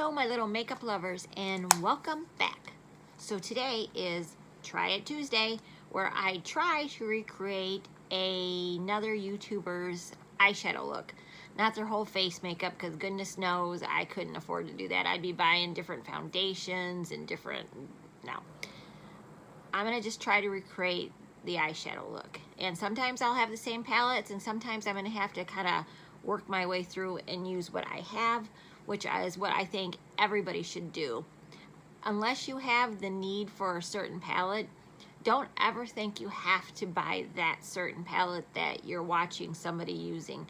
Hello, my little makeup lovers, and welcome back. So today is Try It Tuesday, where I try to recreate another YouTuber's eyeshadow look. Not their whole face makeup, because goodness knows I couldn't afford to do that. I'd be buying different foundations and different, no. I'm going to just try to recreate the eyeshadow look. And sometimes I'll have the same palettes, and sometimes I'm going to have to kind of work my way through and use what I have, which is what I think everybody should do. Unless you have the need for a certain palette, don't ever think you have to buy that certain palette that you're watching somebody using.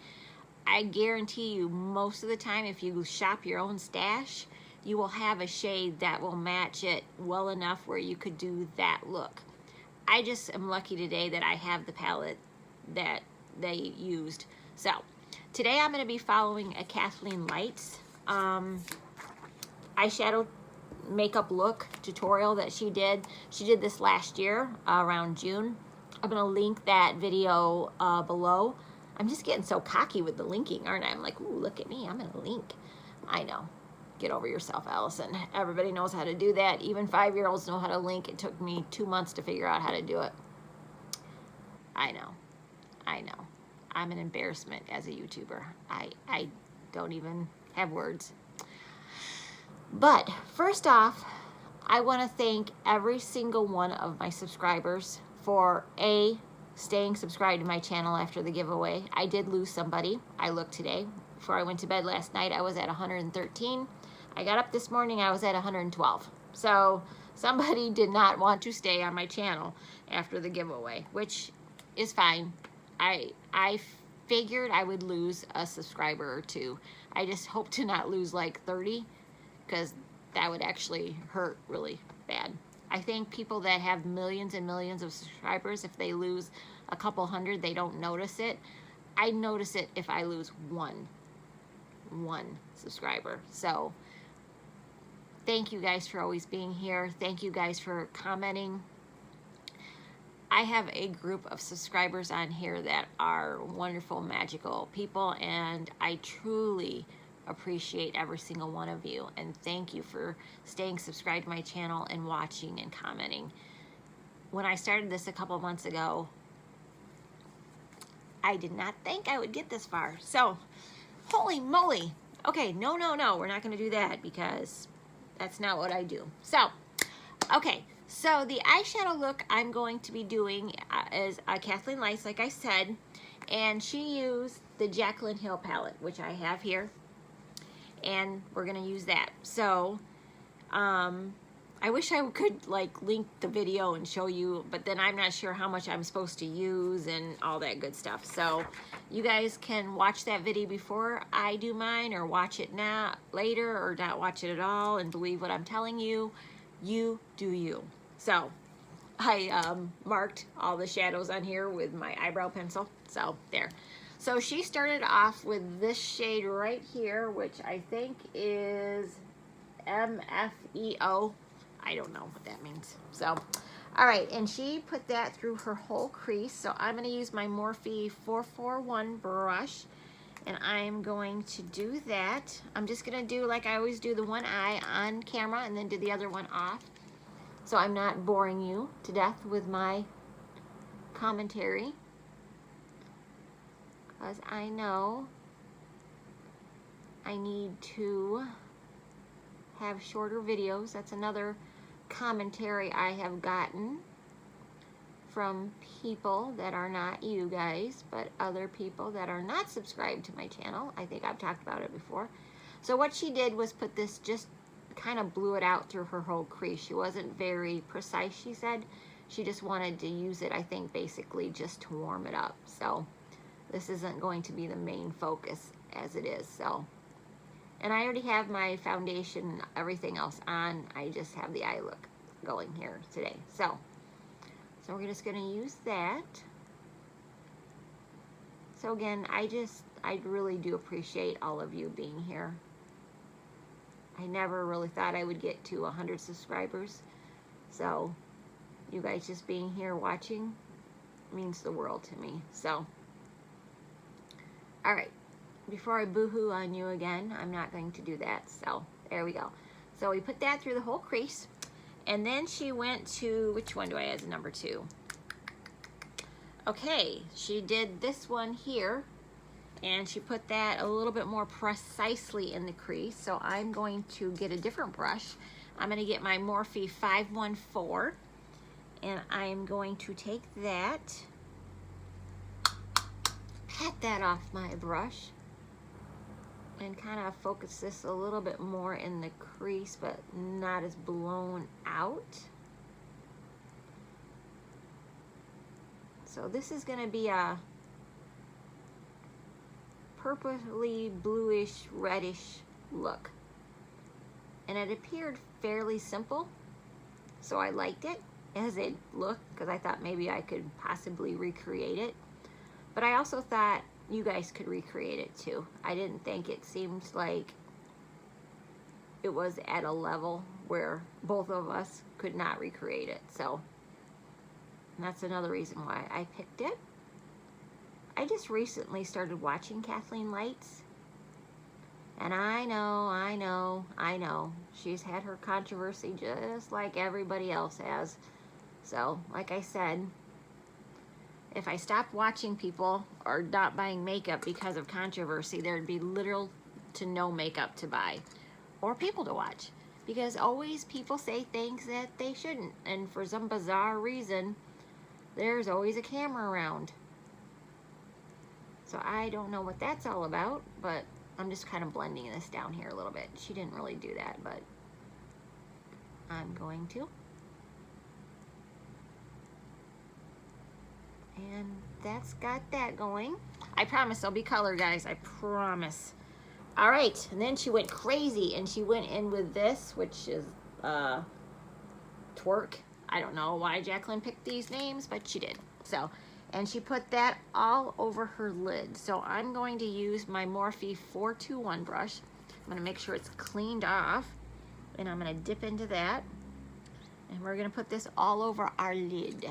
I guarantee you most of the time, if you shop your own stash, you will have a shade that will match it well enough where you could do that look. I just am lucky today that I have the palette that they used. So today I'm going to be following a Kathleen Lights eyeshadow makeup look tutorial that she did. She did this last year around June. I'm going to link that video below. I'm just getting so cocky with the linking, aren't I? I'm like, ooh, look at me, I'm going to link. I know. Get over yourself, Allison. Everybody knows how to do that. Even 5-year-olds know how to link. It took me 2 months to figure out how to do it. I know. I know. I'm an embarrassment as a YouTuber. I don't even have words. But first off, I want to thank every single one of my subscribers for staying subscribed to my channel after the giveaway. I did lose somebody. I looked today. Before I went to bed last night, I was at 113. I got up this morning, I was at 112. So somebody did not want to stay on my channel after the giveaway, which is fine. I figured I would lose a subscriber or two. I just hope to not lose like 30, because that would actually hurt really bad. I think people that have millions and millions of subscribers, if they lose a couple hundred, they don't notice it. I notice it if I lose one subscriber. So thank you guys for always being here. Thank you guys for commenting. I have a group of subscribers on here that are wonderful, magical people, and I truly appreciate every single one of you, and thank you for staying subscribed to my channel and watching and commenting. When I started this a couple months ago, I did not think I would get this far. So, holy moly. Okay, no, we're not going to do that because that's not what I do. So, okay, so the eyeshadow look I'm going to be doing is Kathleen Lights, like I said, and she used the Jaclyn Hill palette, which I have here, and we're going to use that. So, I wish I could like link the video and show you, but then I'm not sure how much I'm supposed to use and all that good stuff. So you guys can watch that video before I do mine, or watch it now later, or not watch it at all and believe what I'm telling you. You do you. So I marked all the shadows on here with my eyebrow pencil. So there. So she started off with this shade right here, which I think is MFEO. I don't know what that means. So, all right, and she put that through her whole crease. So I'm going to use my Morphe 441 brush, and I'm going to do that. I'm just going to do like I always do, the one eye on camera and then do the other one off. So I'm not boring you to death with my commentary, because I know I need to have shorter videos. That's another commentary I have gotten from people that are not you guys, but other people that are not subscribed to my channel. I think I've talked about it before. So what she did was put this, just kind of blew it out through her whole crease. She wasn't very precise, she said. She just wanted to use it, I think, basically just to warm it up. So this isn't going to be the main focus as it is. So, and I already have my foundation and everything else on. I just have the eye look going here today. So we're just going to use that. So again, I really do appreciate all of you being here. I never really thought I would get to 100 subscribers. So you guys just being here watching means the world to me. So, all right. Before I boo-hoo on you again, I'm not going to do that. So There we go. So we put that through the whole crease. And then she went to, which one do I add as number 2? Okay, she did this one here, and she put that a little bit more precisely in the crease. So I'm going to get a different brush. I'm going to get my Morphe 514, and I'm going to take that, pat that off my brush, and kind of focus this a little bit more in the crease, but not as blown out. So this is going to be a purpley, bluish, reddish look. And it appeared fairly simple, so I liked it as it looked, because I thought maybe I could possibly recreate it. But I also thought you guys could recreate it too. I didn't think it seemed like it was at a level where both of us could not recreate it. So that's another reason why I picked it. I just recently started watching Kathleen Lights, and I know, she's had her controversy just like everybody else has. So, like I said, if I stopped watching people or not buying makeup because of controversy, there'd be little to no makeup to buy or people to watch, because always people say things that they shouldn't, and for some bizarre reason, there's always a camera around. So I don't know what that's all about, but I'm just kind of blending this down here a little bit. She didn't really do that, but I'm going to. And that's got that going. I promise there'll be color, guys. I promise. All right, and then she went crazy, and she went in with this, which is Twerk. I don't know why Jacqueline picked these names, but she did. So, and she put that all over her lid. So I'm going to use my Morphe 421 brush. I'm going to make sure it's cleaned off, and I'm going to dip into that, and we're going to put this all over our lid.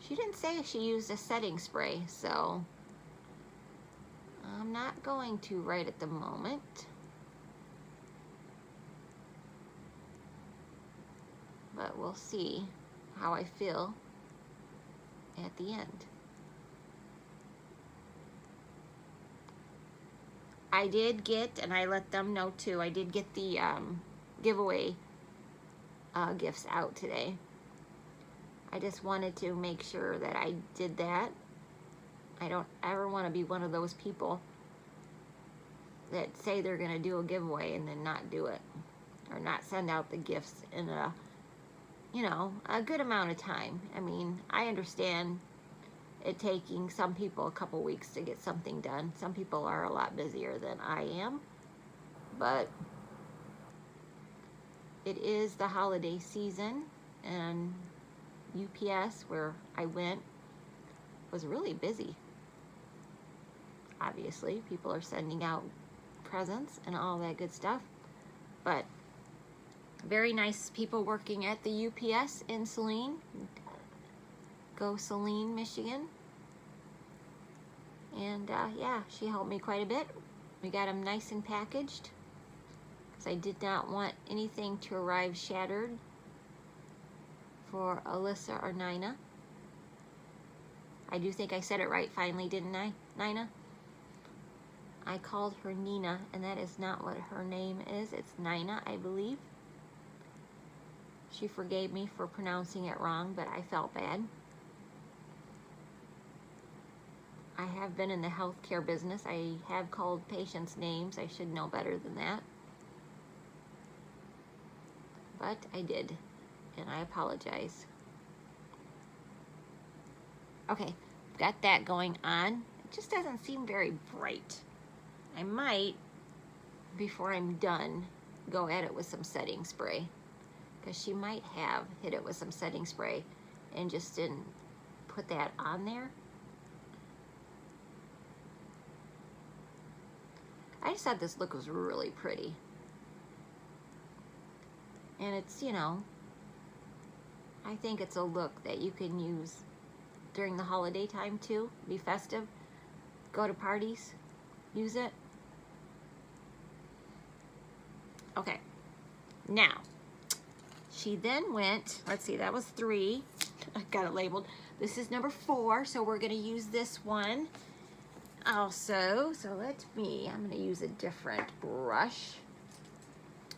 She didn't say she used a setting spray, so I'm not going to right at the moment. But we'll see how I feel at the end. I did get, and I let them know too, I did get the giveaway gifts out today. I just wanted to make sure that I did that. I don't ever want to be one of those people that say they're going to do a giveaway and then not do it, or not send out the gifts in a, you know, a good amount of time. I mean, I understand it taking some people a couple weeks to get something done. Some people are a lot busier than I am, but it is the holiday season, and UPS, where I went, was really busy. Obviously, people are sending out presents and all that good stuff, but very nice people working at the UPS in Saline. Go Saline, Michigan. And yeah, she helped me quite a bit. We got them nice and packaged, because I did not want anything to arrive shattered for Alyssa or Nina. I do think I said it right finally, didn't I, Nina? I called her Nina, and that is not what her name is. It's Nina, I believe. She forgave me for pronouncing it wrong, but I felt bad. I have been in the healthcare business. I have called patients names. I should know better than that. But I did, and I apologize. Okay, got that going on. It just doesn't seem very bright. I might, before I'm done, go at it with some setting spray, because she might have hit it with some setting spray and just didn't put that on there. I just thought this look was really pretty. And it's, you know, I think it's a look that you can use during the holiday time too, be festive. go to parties, use it. Okay, now, she then went, let's see, that was 3. I got it labeled. This is number 4, so we're gonna use this one also. So I'm gonna use a different brush.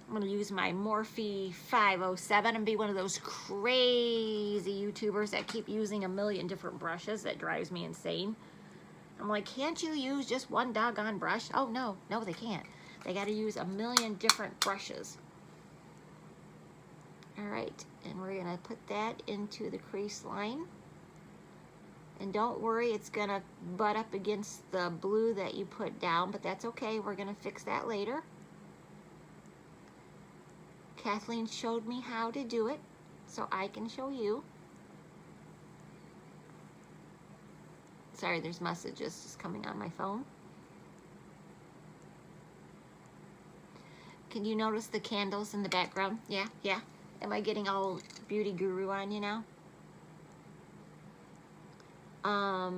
I'm gonna use my Morphe 507 and be one of those crazy YouTubers that keep using a million different brushes. That drives me insane. I'm like, can't you use just one doggone brush? Oh, no, they can't. They gotta use a million different brushes. All right, and we're gonna put that into the crease line. And don't worry, it's gonna butt up against the blue that you put down, but that's okay, we're gonna fix that later. Kathleen showed me how to do it, so I can show you. Sorry, there's messages just coming on my phone. Can you notice the candles in the background? Yeah. Am I getting all beauty guru on you now? I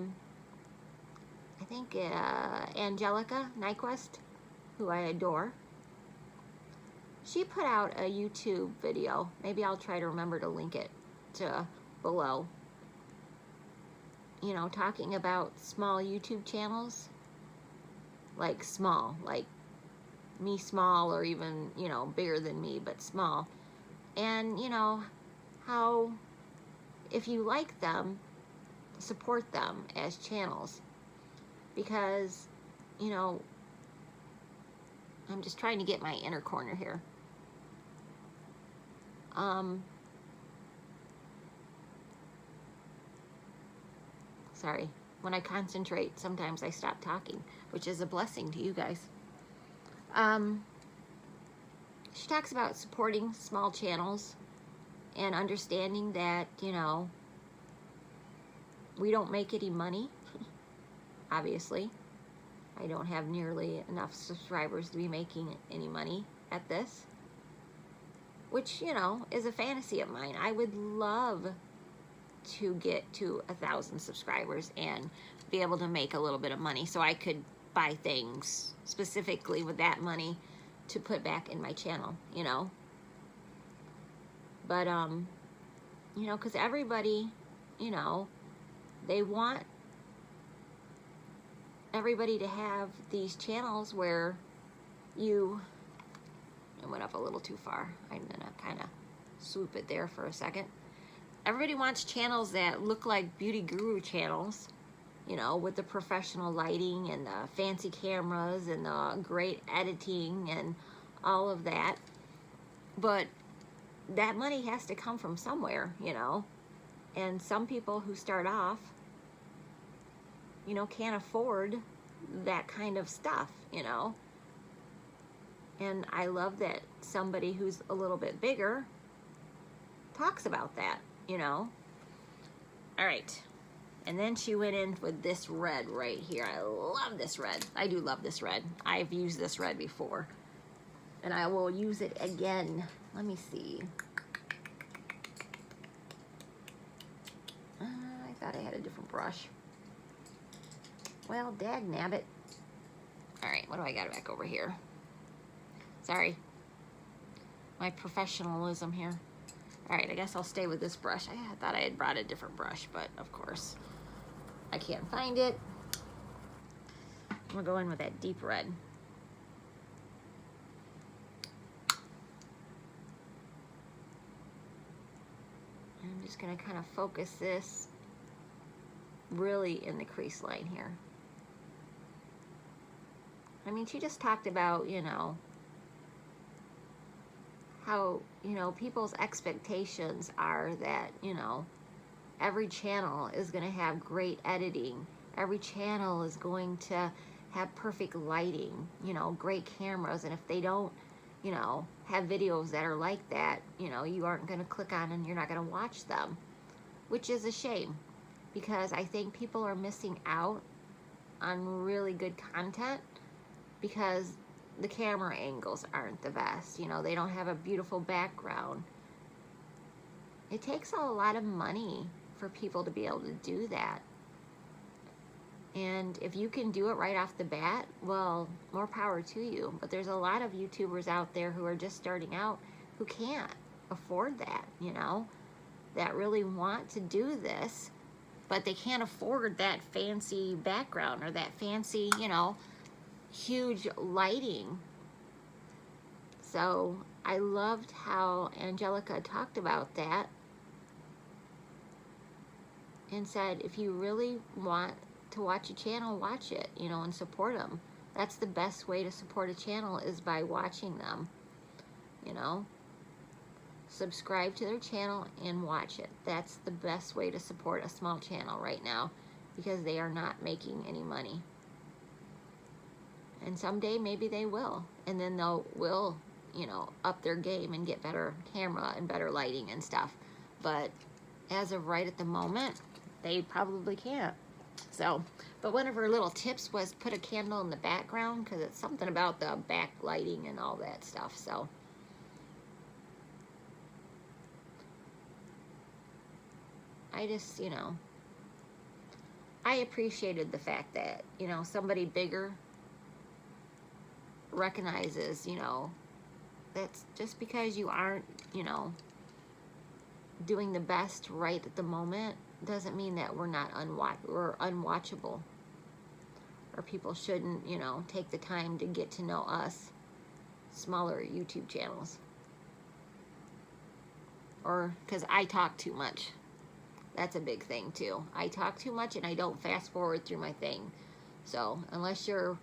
think Angelica Nyquist, who I adore, she put out a YouTube video. Maybe I'll try to remember to link it to below. You know, talking about small YouTube channels. Like small, like me small, or even, you know, bigger than me, but small. And, you know, how if you like them, support them as channels. Because, you know, I'm just trying to get my inner corner here. Sorry, when I concentrate, sometimes I stop talking, which is a blessing to you guys. She talks about supporting small channels and understanding that, you know, we don't make any money, obviously. I don't have nearly enough subscribers to be making any money at this, which, you know, is a fantasy of mine. I would love to get to 1,000 subscribers and be able to make a little bit of money so I could buy things specifically with that money to put back in my channel, you know. But, you know, because everybody, you know, they want everybody to have these channels where you, it went up a little too far. I'm gonna kind of swoop it there for a second. Everybody wants channels that look like beauty guru channels, you know, with the professional lighting and the fancy cameras and the great editing and all of that. But that money has to come from somewhere, you know. And some people who start off, you know, can't afford that kind of stuff, you know. And I love that somebody who's a little bit bigger talks about that, you know. All right. And then she went in with this red right here. I love this red. I do love this red. I've used this red before. And I will use it again. Let me see. I thought I had a different brush. Well, dag nabbit. All right, what do I got back over here? Sorry. My professionalism here. All right, I guess I'll stay with this brush. I thought I had brought a different brush, but of course, I can't find it. We'll go in with that deep red. I'm just gonna kind of focus this really in the crease line here. I mean, she just talked about, you know, how, you know, people's expectations are that, you know, every channel is going to have great editing. Every channel is going to have perfect lighting, you know, great cameras. And if they don't, you know, have videos that are like that, you know, you aren't going to click on and you're not going to watch them, which is a shame, because I think people are missing out on really good content because the camera angles aren't the best. You know, they don't have a beautiful background. It takes a lot of money for people to be able to do that. And if you can do it right off the bat, well, more power to you. But there's a lot of YouTubers out there who are just starting out who can't afford that, you know, that really want to do this, but they can't afford that fancy background or that fancy, you know, huge lighting. So I loved how Angelica talked about that and said, if you really want to watch a channel, watch it, you know, and support them. That's the best way to support a channel, is by watching them, you know. Subscribe to their channel and watch it. That's the best way to support a small channel right now, because they are not making any money. And someday maybe they will, and then will, you know, up their game and get better camera and better lighting and stuff. But as of right at the moment, they probably can't. So, but one of her little tips was put a candle in the background, because it's something about the backlighting and all that stuff. So I just, you know, I appreciated the fact that, you know, somebody bigger recognizes, you know, that's just because you aren't, you know, doing the best right at the moment doesn't mean that we're not unwatchable, or people shouldn't, you know, take the time to get to know us smaller YouTube channels. Or because I talk too much. That's a big thing too. I talk too much and I don't fast forward through my thing. So unless you're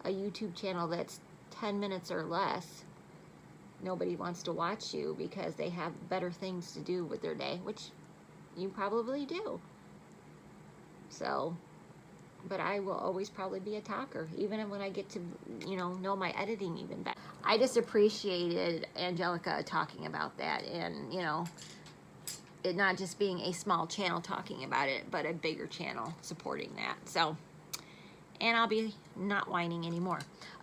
a YouTube channel that's 10 minutes or less, nobody wants to watch you because they have better things to do with their day, which you probably do. So, but I will always probably be a talker, even when I get to, you know my editing even better. I just appreciated Angelica talking about that, and, you know, it not just being a small channel talking about it, but a bigger channel supporting that. So, and I'll be not whining anymore.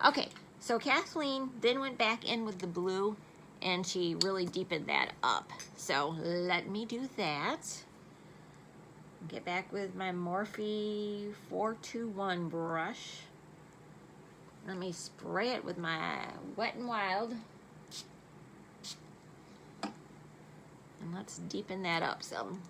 Okay, so Kathleen then went back in with the blue, and she really deepened that up. So let me do that. Get back with my Morphe 421 brush. Let me spray it with my Wet n Wild. And let's deepen that up some.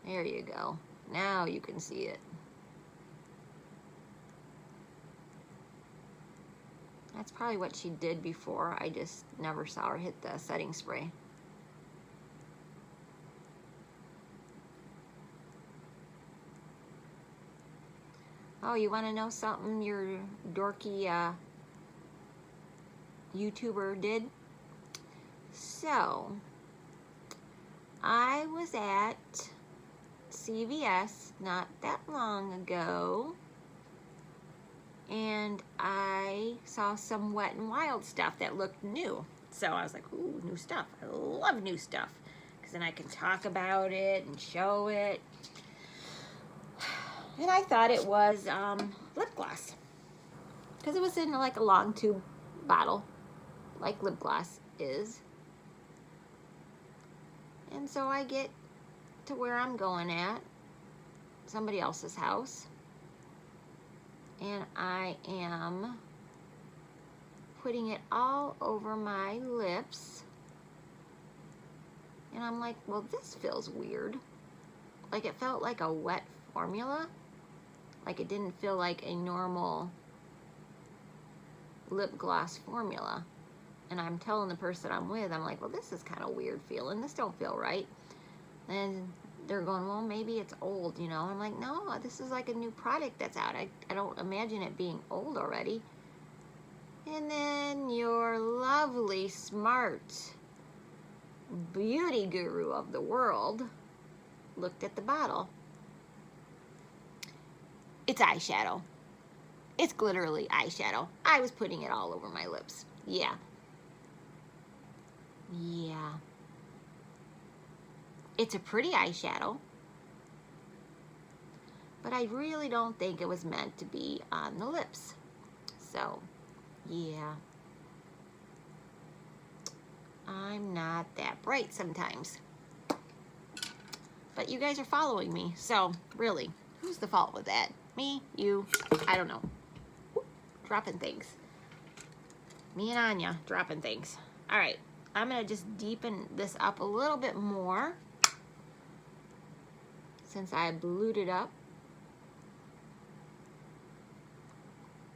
There you go. Now you can see it. That's probably what she did before. I just never saw her hit the setting spray. Oh, you want to know something your dorky YouTuber did? So, I was at CVS not that long ago, and I saw some Wet n Wild stuff that looked new. So I was like, ooh, new stuff. I love new stuff, because then I can talk about it and show it. And I thought it was lip gloss, because it was in like a long tube bottle, like lip gloss is. And so I get to where I'm going at, somebody else's house, and I am putting it all over my lips, and I'm like, well, this feels weird. Like, it felt like a wet formula. Like, it didn't feel like a normal lip gloss formula. And I'm telling the person I'm with, I'm like, well, this is kind of weird feeling. This don't feel right. And they're going, well, maybe it's old, you know. I'm like, no, this is like a new product that's out. I don't imagine it being old already. And then your lovely, smart beauty guru of the world looked at the bottle. It's eyeshadow. It's literally eyeshadow. I was putting it all over my lips. Yeah. Yeah. It's a pretty eyeshadow, but I really don't think it was meant to be on the lips. So, yeah. I'm not that bright sometimes. But you guys are following me, so really, who's the fault with that? Me? You? I don't know. Dropping things. Me and Anya dropping things. All right, I'm gonna just deepen this up a little bit more since I blued it up.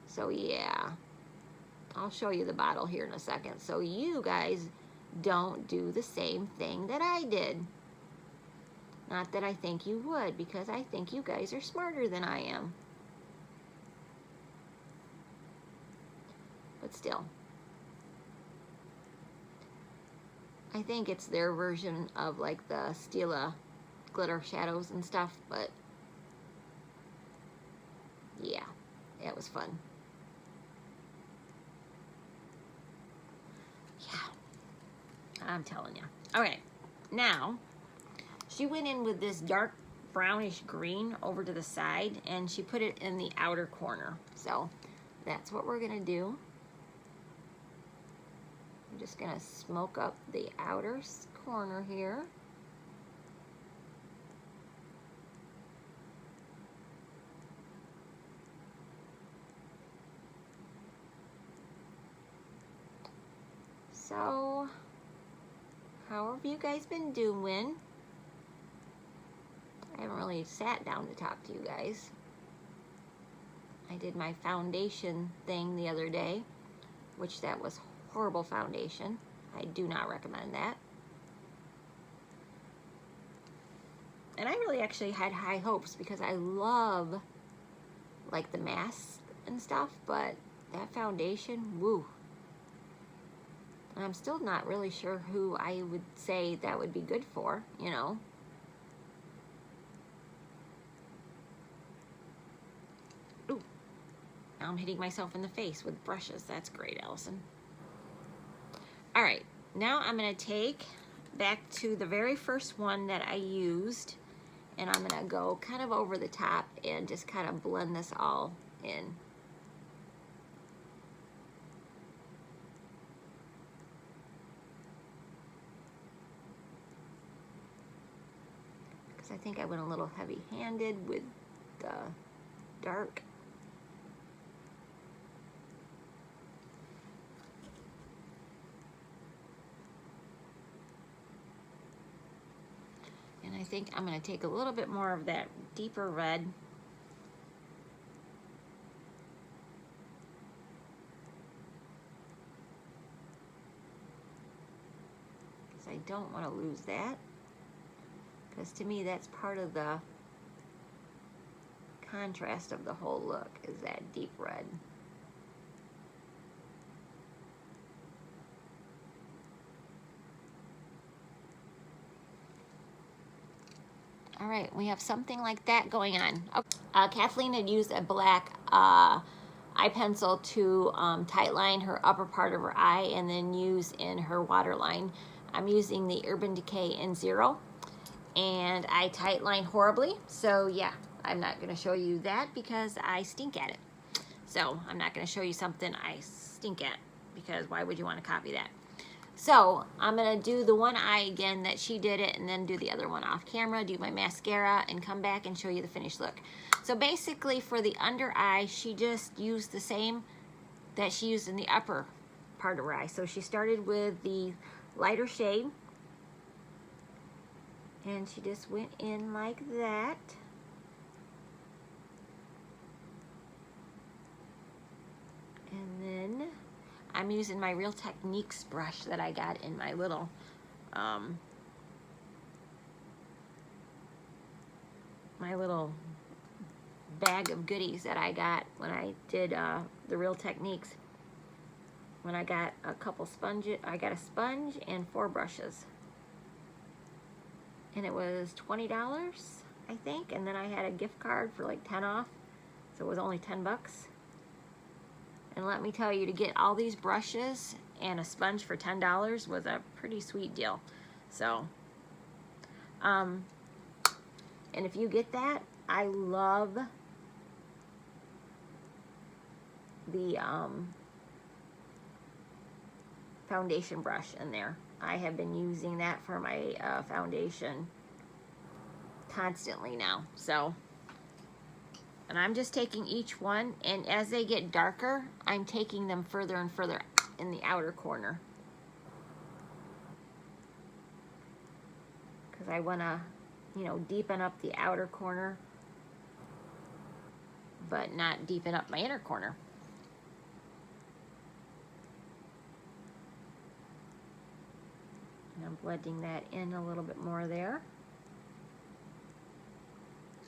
So yeah, I'll show you the bottle here in a second so you guys don't do the same thing that I did. Not that I think you would, because I think you guys are smarter than I am. But still. I think it's their version of like the Stila glitter shadows and stuff, but yeah, it was fun. Yeah, I'm telling you. Okay, now she went in with this dark brownish green over to the side and she put it in the outer corner. So that's what we're gonna do. I'm just gonna smoke up the outer corner here. So, how have you guys been doing? I haven't really sat down to talk to you guys. I did my foundation thing the other day, which that was horrible foundation. I do not recommend that. And I really actually had high hopes because I love like the masks and stuff, but that foundation, woo. And I'm still not really sure who I would say that would be good for, you know. Ooh, now I'm hitting myself in the face with brushes. That's great, Allison. All right, now I'm gonna take back to the very first one that I used, and I'm gonna go kind of over the top and just kind of blend this all in. Because I think I went a little heavy-handed with the dark. And I think I'm going to take a little bit more of that deeper red. Because I don't want to lose that. Because to me that's part of the contrast of the whole look, is that deep red. All right, we have something like that going on. Kathleen had used a black eye pencil to tightline her upper part of her eye and then use in her waterline. I'm using the Urban Decay N0 and I tightline horribly. So yeah, I'm not gonna show you that because I stink at it. So I'm not gonna show you something I stink at because why would you wanna copy that? So I'm gonna do the one eye again that she did it and then do the other one off camera, do my mascara and come back and show you the finished look. So basically for the under eye, she just used the same that she used in the upper part of her eye. So she started with the lighter shade and she just went in like that. And then I'm using my Real Techniques brush that I got in my little bag of goodies that I got when I did the Real Techniques. When I got a couple sponges, I got a sponge and 4 brushes. And it was $20, I think. And then I had a gift card for like 10 off. So it was only 10 bucks. And let me tell you, to get all these brushes and a sponge for $10 was a pretty sweet deal. So, and if you get that, I love the foundation brush in there. I have been using that for my foundation constantly now. So, and I'm just taking each one, and as they get darker, I'm taking them further and further in the outer corner. Because I want to, you know, deepen up the outer corner, but not deepen up my inner corner. And I'm blending that in a little bit more there.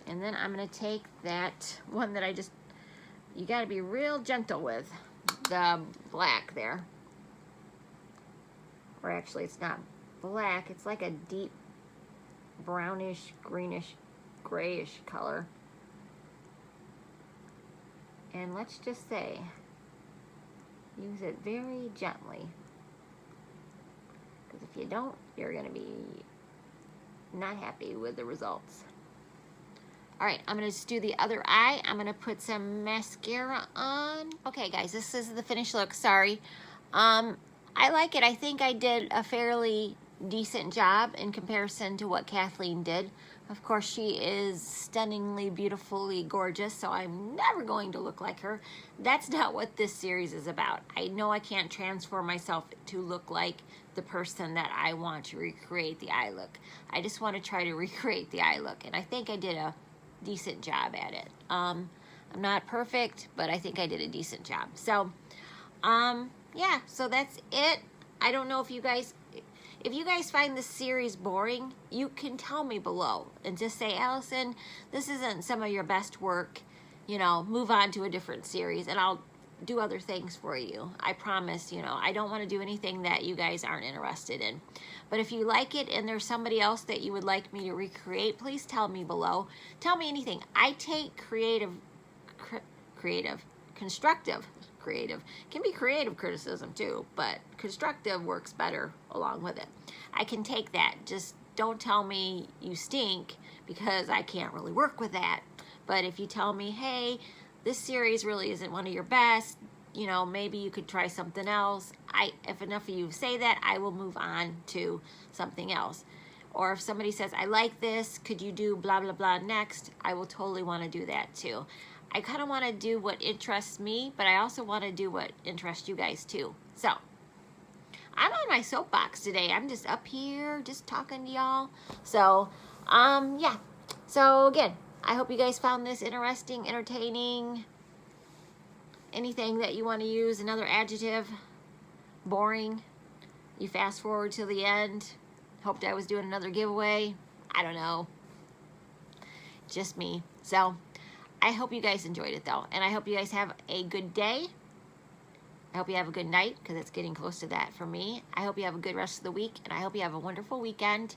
And then I'm going to take that one that I just, you got to be real gentle with, the black there. Or actually it's not black, it's like a deep brownish, greenish, grayish color. And let's just say, use it very gently. Because if you don't, you're going to be not happy with the results. Alright, I'm going to just do the other eye. I'm going to put some mascara on. Okay guys, this is the finished look. Sorry. I like it. I think I did a fairly decent job in comparison to what Kathleen did. Of course, she is stunningly, beautifully gorgeous, so I'm never going to look like her. That's not what this series is about. I know I can't transform myself to look like the person that I want to recreate the eye look. I just want to try to recreate the eye look, and I think I did a decent job at it. I'm not perfect, but I think I did a decent job. So, yeah, so that's it. I don't know if you guys find this series boring, you can tell me below and just say, Allison, this isn't some of your best work, you know, move on to a different series and I'll do other things for you. I promise, you know, I don't want to do anything that you guys aren't interested in. But if you like it and there's somebody else that you would like me to recreate, please tell me below. Tell me anything. I take constructive can be creative criticism too, but constructive works better along with it. I can take that. Just don't tell me you stink, because I can't really work with that. But if you tell me, hey, this series really isn't one of your best, you know, maybe you could try something else. If enough of you say that, I will move on to something else. Or if somebody says, I like this, could you do blah, blah, blah next? I will totally want to do that too. I kind of want to do what interests me, but I also want to do what interests you guys too. So, I'm on my soapbox today. I'm just up here, just talking to y'all. So, yeah. So, again, I hope you guys found this interesting, entertaining, anything that you want to use, another adjective, boring. You fast forward to the end. Hoped I was doing another giveaway. I don't know. Just me. So, I hope you guys enjoyed it though, and I hope you guys have a good day. I hope you have a good night, because it's getting close to that for me. I hope you have a good rest of the week, and I hope you have a wonderful weekend.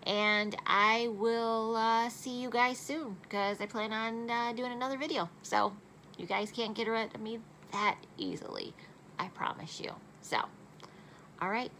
And I will see you guys soon, because I plan on doing another video. So, you guys can't get rid of me that easily. I promise you. So, alright.